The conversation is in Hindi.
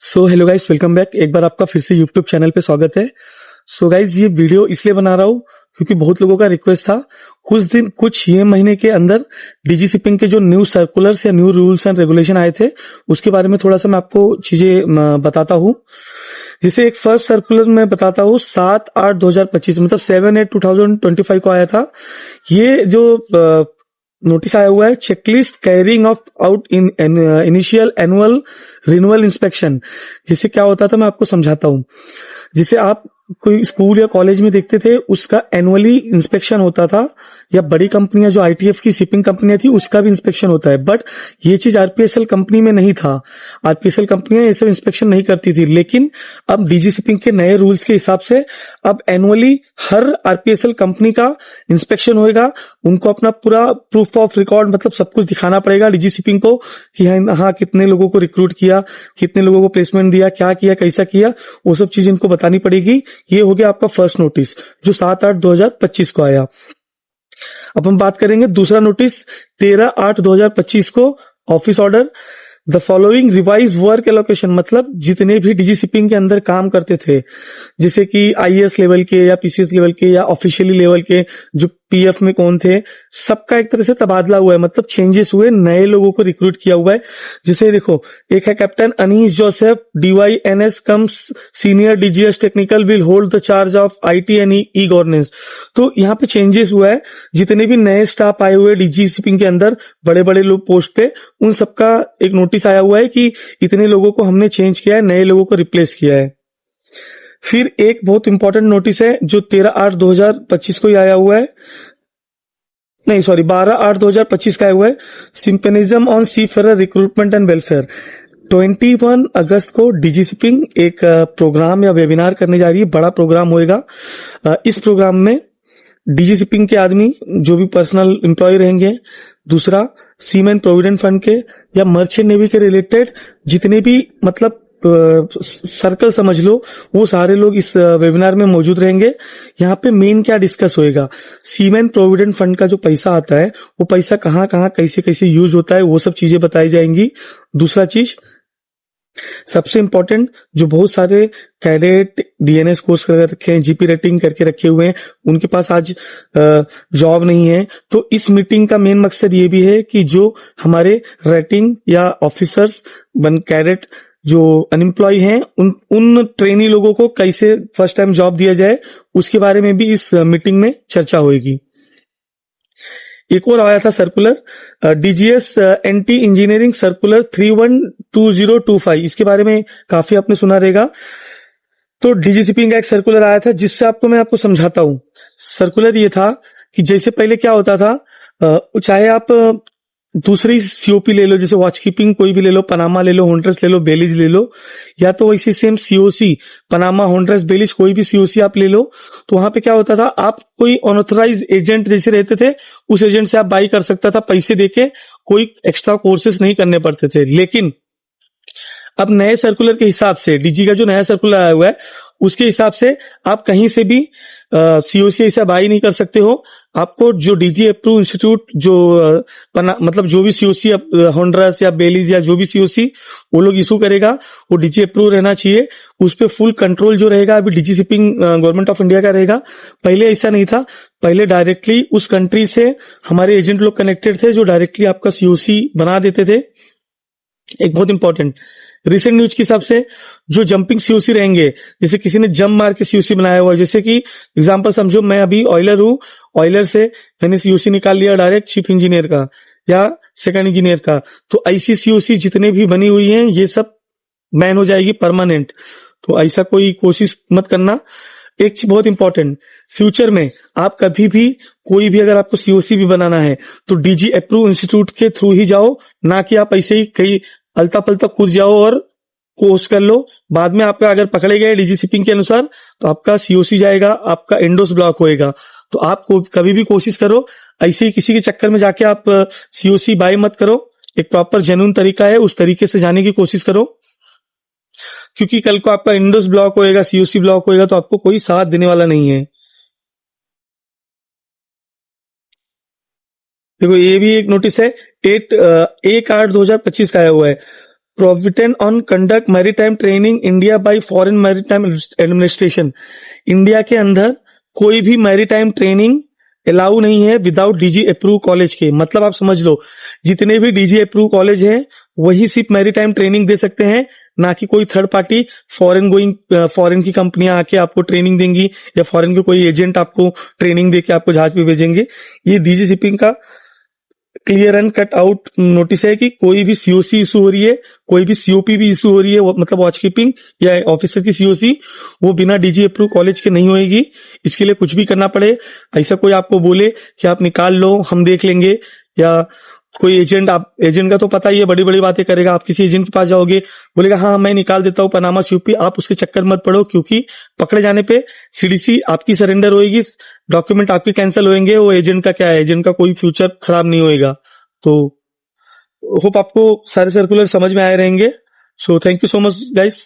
So hello guys, welcome back. एक बार आपका फिर से यूट्यूब चैनल पे स्वागत है। सो गाइस, ये वीडियो इसलिए बना रहा हूँ क्योंकि बहुत लोगों का रिक्वेस्ट था। कुछ ये महीने के अंदर डीजी शिपिंग के जो न्यू सर्कुलर्स या न्यू रूल्स एंड रेगुलेशन आए थे, उसके बारे में थोड़ा सा मैं आपको चीजें बताता हूँ। जैसे एक फर्स्ट सर्कुलर मैं बताता हूँ, 7/8/2025 मतलब 7/8/2025 को आया था। ये जो नोटिस आया हुआ है, checklist carrying of out in initial annual renewal inspection. जिससे क्या होता था मैं आपको समझाता हूँ। जिसे आप कोई स्कूल या कॉलेज में देखते थे, उसका एनुअली इंस्पेक्शन होता था, या बड़ी कंपनियां जो आईटीएफ की शिपिंग कंपनियां थी उसका भी इंस्पेक्शन होता है। बट ये चीज आरपीएसएल कंपनी में नहीं था। आरपीएसएल कंपनियां ये सब इंस्पेक्शन नहीं करती थी। लेकिन अब डीजी शिपिंग के नए रूल्स के हिसाब से अब एनुअली हर आरपीएसएल कंपनी का इंस्पेक्शन होएगा। उनको अपना पूरा प्रूफ ऑफ रिकॉर्ड मतलब सब कुछ दिखाना पड़ेगा डीजी शिपिंग को कि हाँ कितने लोगों को रिक्रूट किया, कितने लोगों को प्लेसमेंट दिया, क्या किया, कैसा किया, वो सब चीज इनको बतानी पड़ेगी। ये हो गया आपका फर्स्ट नोटिस जो 7/8/2025 को आया। अब हम बात करेंगे दूसरा नोटिस 13/8/2025 को, office order the following revise work allocation. मतलब जितने भी डीजी शिपिंग के अंदर काम करते थे, जैसे कि आईएएस लेवल के या पीसीएस लेवल के या ऑफिशियली लेवल के जो पीएफ में कौन थे, सबका एक तरह से तबादला हुआ है, मतलब चेंजेस हुए, नए लोगों को रिक्रूट किया हुआ है। जैसे देखो, एक है captain Anees Joseph DYNS comes senior DGS technical will hold the charge of IT and e governance. तो यहाँ पे चेंजेस हुआ है। जितने भी नए स्टाफ आए हुए डीजी शिपिंग के अंदर बड़े बड़े लोग पोस्ट पे, उन सबका एक नोटिस आया हुआ है कि इतने लोगों को हमने चेंज किया है, नए लोगों को रिप्लेस किया है। फिर एक बहुत इंपॉर्टेंट नोटिस है जो 13/8/2025 को ही आया हुआ है, नहीं सॉरी 12/8/2025 का आया हुआ है। Symposium on seafarer recruitment and welfare. 21 अगस्त को डीजी शिपिंग एक प्रोग्राम या वेबिनार करने जा रही है। बड़ा प्रोग्राम होएगा। इस प्रोग्राम में डीजी शिपिंग के आदमी जो भी पर्सनल एम्प्लॉय रहेंगे, दूसरा सीमेन प्रोविडेंट फंड के या मर्चेंट नेवी के रिलेटेड जितने भी मतलब सर्कल समझ लो, वो सारे लोग इस वेबिनार में मौजूद रहेंगे। यहाँ पे मेन क्या डिस्कस होएगा, सीमेन प्रोविडेंट फंड का जो पैसा आता है वो पैसा कहाँ कहाँ कैसे कैसे यूज होता है, वो सब चीजें बताई जाएंगी। दूसरा चीज सबसे इंपॉर्टेंट, जो बहुत सारे कैडेट डीएनएस कोर्स कर रखे हैं, जीपी रेटिंग करके रखे हुए हैं, उनके पास आज जॉब नहीं है। तो इस मीटिंग का मेन मकसद ये भी है कि जो हमारे रेटिंग या ऑफिसर्स बन कैडेट जो अनएम्प्लॉय हैं, उन ट्रेनी लोगों को कैसे फर्स्ट टाइम जॉब दिया जाए, उसके बारे में भी इस मीटिंग में चर्चा होगी। एक और आया था circular, DGS NT engineering circular 312025। इसके बारे में काफी आपने सुना रहेगा। तो डीजी शिपिंग का एक सर्कुलर आया था, जिससे मैं आपको समझाता हूं। सर्कुलर ये था कि जैसे पहले क्या होता था, चाहे आप दूसरी सीओपी ले लो, जैसे वॉच कीपिंग कोई भी ले लो, पनामा ले लो, होंड्रेस ले लो, बेलीज ले लो, या तो वैसे सेम सीओसी पनामा, होंड्रेस, बेलीज कोई भी सीओसी आप ले लो। तो वहां पे क्या होता था, आप कोई अनऑथराइज एजेंट जैसे रहते थे, उस एजेंट से आप बाई कर सकता था पैसे देके, कोई एक्स्ट्रा कोर्सेज नहीं करने पड़ते थे। लेकिन अब नए सर्कुलर के हिसाब से, डीजी का जो नया सर्कुलर आया हुआ है उसके हिसाब से आप कहीं से भी सीओसी ऐसा बाई नहीं कर सकते हो। आपको जो डीजी अप्रूव इंस्टीट्यूट जो मतलब जो भी सीओसी होंड्रस या बेलीज या जो भी सीओसी वो लोग इशू करेगा, वो डीजी अप्रूव रहना चाहिए। उस पर फुल कंट्रोल जो रहेगा अभी DG shipping government of India का रहेगा। पहले ऐसा नहीं था। पहले डायरेक्टली उस कंट्री से हमारे एजेंट लोग कनेक्टेड थे जो डायरेक्टली आपका सीओसी बना देते थे। एक बहुत इंपॉर्टेंट रिसेंट न्यूज के हिसाब से जो जंपिंग सीओसी रहेंगे, जैसे किसी ने जंप मार के सीओसी बनाया हुआ है, जैसे कि एग्जांपल समझो मैं अभी ऑयलर हूं, ऑयलर से मैंने सीओसी निकाल लिया डायरेक्ट चीफ इंजीनियर का या सेकंड इंजीनियर का, तो ऐसी सीओसी जितने भी बनी हुई हैं ये सब बैन हो जाएगी परमानेंट। तो ऐसा कोई कोशिश मत करना। एक चीज बहुत इंपॉर्टेंट, फ्यूचर में आप कभी भी कोई भी अगर आपको सीओसी भी बनाना है तो डीजी अप्रूव इंस्टीट्यूट के थ्रू ही जाओ, ना कि आप ऐसे ही कहीं अलता पलता कूद जाओ और कोर्स कर लो। बाद में आपका अगर पकड़े गए डीजी शिपिंग के अनुसार तो आपका सीओसी जाएगा, आपका एंडोस ब्लॉक होएगा। तो आप कभी भी कोशिश करो ऐसे ही किसी के चक्कर में जाके आप सीओसी बाय मत करो। एक प्रॉपर जेन्युइन तरीका है, उस तरीके से जाने की कोशिश करो, क्योंकि कल को आपका एंडोस ब्लॉक होएगा, सीओसी ब्लॉक होएगा तो आपको कोई साथ देने वाला नहीं है। देखो ये भी एक नोटिस है, 1/8/2025 का आया हुआ है। Provident on conduct maritime training India by foreign maritime administration. India के अंदर कोई भी मैरीटाइम ट्रेनिंग अलाउ नहीं है विदाउट डीजी अप्रूव कॉलेज के। मतलब आप समझ लो, जितने भी डीजी अप्रूव कॉलेज हैं वही सिर्फ मैरीटाइम ट्रेनिंग दे सकते हैं, ना कि कोई थर्ड पार्टी फॉरेन की कंपनियां आके आपको ट्रेनिंग देंगी या फॉरेन के कोई एजेंट आपको ट्रेनिंग देके आपको जहाज पे भेजेंगे। ये डीजी शिपिंग का clear and cut out notice है कि कोई भी सीओसी इशू हो रही है, कोई भी सीओपी भी इशू हो रही है, मतलब वॉच कीपिंग या ऑफिसर की सीओसी, वो बिना डीजी अप्रूव कॉलेज के नहीं होएगी। इसके लिए कुछ भी करना पड़े, ऐसा कोई आपको बोले कि आप निकाल लो हम देख लेंगे, या कोई एजेंट का तो पता ही है, बड़ी बड़ी बातें करेगा। आप किसी एजेंट के पास जाओगे, बोलेगा हाँ मैं निकाल देता हूँ पनामा सीओपी, आप उसके चक्कर मत पड़ो, क्योंकि पकड़े जाने पे सीडीसी आपकी सरेंडर होएगी, डॉक्यूमेंट आपके कैंसिल होंगे। वो एजेंट का क्या है, एजेंट का कोई फ्यूचर खराब नहीं होएगा। तो होप आपको सारे सर्कुलर समझ में आए रहेंगे। So thank you so much guys.